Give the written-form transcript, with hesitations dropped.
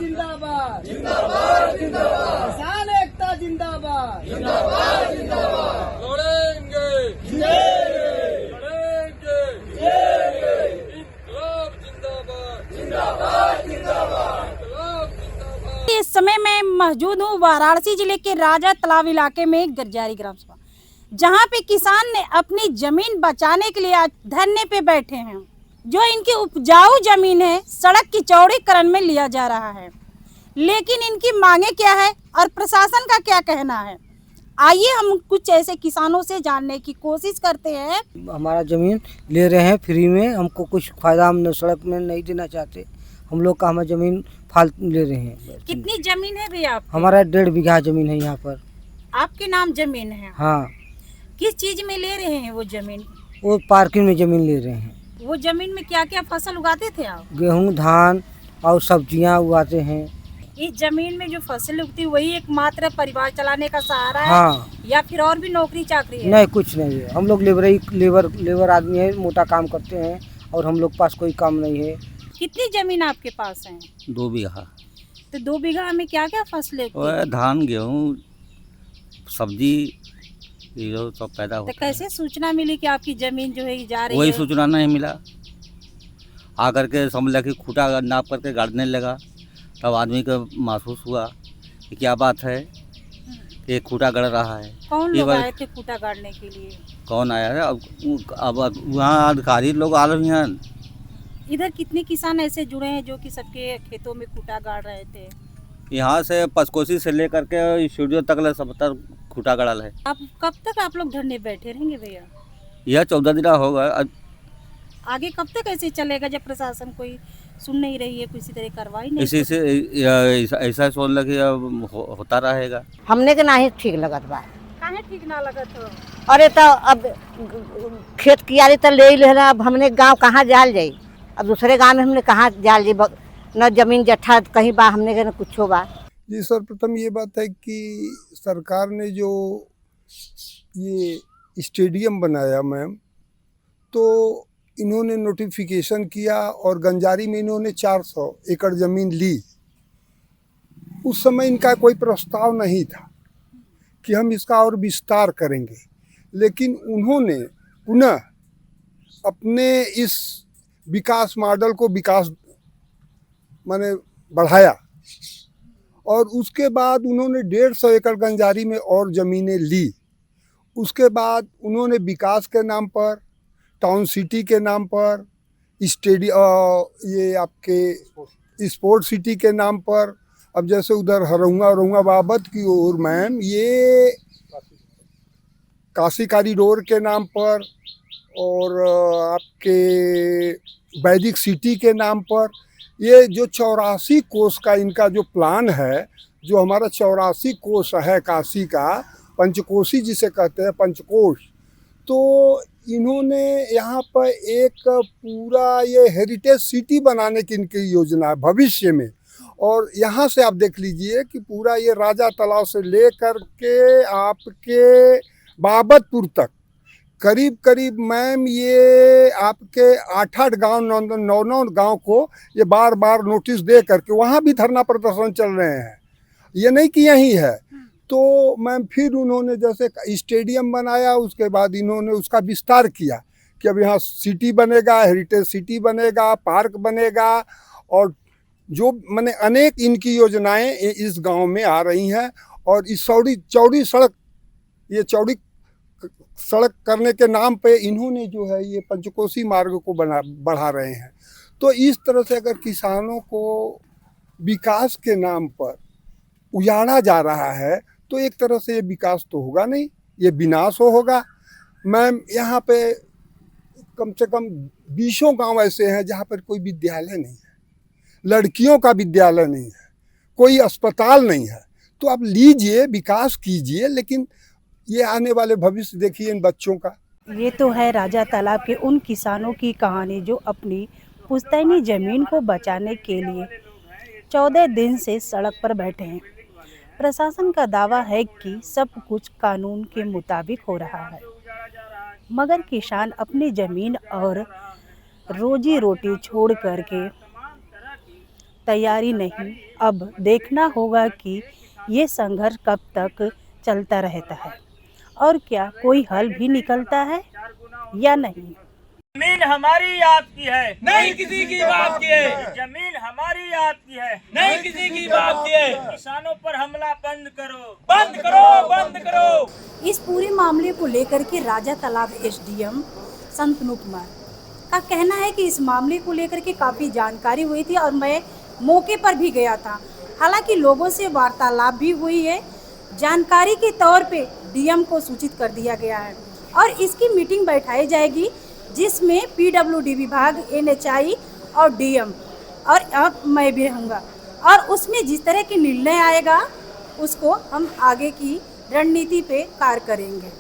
जिंदाबाद जिंदाबाद जिंदाबाद, किसान एकता जिंदाबाद जिंदाबाद जिंदाबाद, लड़ेंगे लड़ेंगे इनकलाब जिंदाबाद जिंदाबाद जिंदाबाद, इनकलाब जिंदाबाद। इस समय मैं मौजूद हूँ वाराणसी जिले के राजा तालाब इलाके में गरजारी ग्राम सभा, जहाँ पे किसान ने अपनी जमीन बचाने के लिए आज धरने पे बैठे हैं। जो इनकी उपजाऊ जमीन है सड़क की चौड़ीकरण में लिया जा रहा है, लेकिन इनकी मांगे क्या है और प्रशासन का क्या कहना है, आइए हम कुछ ऐसे किसानों से जानने की कोशिश करते हैं। हमारा ज़मीन ले रहे हैं फ्री में, हमको कुछ फ़ायदा हम सड़क में नहीं देना चाहते। हम लोग का हमारी ज़मीन फालतू ले रहे हैं। कितनी जमीन है भैया आप? हमारा 1.5 बीघा ज़मीन है यहाँ पर। आपके नाम जमीन है? हाँ। किस चीज में ले रहे हैं वो जमीन? वो पार्किंग में ज़मीन ले रहे हैं। वो जमीन में क्या क्या फसल उगाते थे आप? गेहूँ, धान और सब्जियाँ उगाते हैं। इस जमीन में जो फसल उगती है वही एकमात्र परिवार चलाने का सहारा है? हाँ। या फिर और भी नौकरी चाकरी है? नहीं, कुछ नहीं है। हम लोग लेबर आदमी है, मोटा काम करते हैं और हम लोग पास कोई काम नहीं है। कितनी जमीन आपके पास है? 2 बीघा। तो 2 बीघा में क्या क्या फसलें उगती है? धान, गेहूँ, सब्जी ये सब पैदा तो होता है। कैसे सूचना मिली कि आपकी जमीन जो है जा रही वही है? सूचना नहीं मिला, आकर के समझ कि खूटा नाप करके गाड़ने लगा, तब आदमी को महसूस हुआ कि क्या बात है, कि खूटा गड़ रहा है। कौन ये लोग बात- आए थे खूटा गाड़ने के लिए? कौन आया है? अब वहाँ अधिकारी लोग आ रहे हैं। इधर कितने किसान ऐसे जुड़े हैं जो कि सबके खेतों में खूटा गाड़ रहे थे? यहाँ से पचकोसी से लेकर के स्टूडियो तक सब तर खूटा गड़ल है। आप कब तक आप लोग धरने बैठे रहेंगे भैया? यह 14 दिन होगा। आगे कब तक ऐसे चलेगा जब प्रशासन कोई सुन नहीं रही है, किसी तरह कार्रवाई नहीं? इसी से ऐसा सोच लगे अब होता रहेगा। हमने के नाही ठीक लगत बा। काहे ठीक ना लगत हो? अरे तो अब खेत कियारी तो ले ही लेना, अब हमने गांव कहाँ जाल जाई? अब दूसरे गांव में हमने कहाँ जाल जाई? न जमीन जट्ठा कहीं बा हमने के न कुछो बा। जी सर्वप्रथम ये बात है कि सरकार ने जो ये स्टेडियम बनाया मैम, तो इन्होंने नोटिफिकेशन किया और गंजारी में इन्होंने 400 एकड़ ज़मीन ली। उस समय इनका कोई प्रस्ताव नहीं था कि हम इसका और विस्तार करेंगे, लेकिन उन्होंने पुनः अपने इस विकास मॉडल को माने बढ़ाया और उसके बाद उन्होंने 150 एकड़ गंजारी में और ज़मीनें ली। उसके बाद उन्होंने विकास के नाम पर, टाउन सिटी के नाम पर, ये आपके स्पोर्ट सिटी के नाम पर, अब जैसे उधर औरंगाबाद की ओर मैम ये काशी कॉरिडोर के नाम पर और आपके वैदिक सिटी के नाम पर, ये जो 84 कोस का इनका जो प्लान है, जो हमारा 84 कोस है काशी का, पंचकोशी जिसे कहते हैं पंचकोश, तो इन्होंने यहाँ पर एक पूरा ये हेरिटेज सिटी बनाने की इनकी योजना है भविष्य में। और यहाँ से आप देख लीजिए कि पूरा ये राजा तालाब से ले कर के आपके बाबतपुर तक करीब करीब मैम ये आपके 8-8 गाँव 9-9 गाँव को ये बार बार नोटिस दे करके वहाँ भी धरना प्रदर्शन चल रहे हैं। ये नहीं कि यही है। तो मैम फिर उन्होंने जैसे स्टेडियम बनाया, उसके बाद इन्होंने उसका विस्तार किया कि अब यहाँ सिटी बनेगा, हेरिटेज सिटी बनेगा, पार्क बनेगा और जो माने अनेक इनकी योजनाएं इस गांव में आ रही हैं। और इस चौड़ी सड़क करने के नाम पे इन्होंने जो है ये पंचकोशी मार्ग को बढ़ा रहे हैं। तो इस तरह से अगर किसानों को विकास के नाम पर उजाड़ा जा रहा है तो एक तरह से ये विकास तो होगा नहीं, ये विनाश होगा। मैम यहाँ पे कम से कम 20 गांव ऐसे हैं जहाँ पर कोई विद्यालय नहीं है, लड़कियों का विद्यालय नहीं है, कोई अस्पताल नहीं है। तो आप लीजिए, विकास कीजिए, लेकिन ये आने वाले भविष्य देखिए इन बच्चों का। ये तो है राजा तालाब के उन किसानों की कहानी जो अपनी पुश्तैनी जमीन को बचाने के लिए 14 दिन से सड़क पर बैठे हैं। प्रशासन का दावा है कि सब कुछ कानून के मुताबिक हो रहा है, मगर किसान अपनी जमीन और रोजी रोटी छोड़ करके तैयारी नहीं। अब देखना होगा कि ये संघर्ष कब तक चलता रहता है और क्या कोई हल भी निकलता है या नहीं। जमीन हमारी आपकी है, नहीं किसी की बात की है, जमीन हमारी आपकी है, नहीं किसी की बात की है। किसानों पर हमला बंद करो, बंद करो, बंद करो। इस पूरे मामले को लेकर के राजा तालाब एसडीएम संतनु कुमार का कहना है कि इस मामले को लेकर के काफ़ी जानकारी हुई थी और मैं मौके पर भी गया था। हालांकि लोगों से वार्तालाप भी हुई है, जानकारी के तौर पे डीएम को सूचित कर दिया गया है और इसकी मीटिंग बैठाई जाएगी जिसमें पीडब्ल्यूडी विभाग, एनएचआई और डीएम और मैं भी रहूँगा और उसमें जिस तरह की निर्णय आएगा उसको हम आगे की रणनीति पे कार्य करेंगे।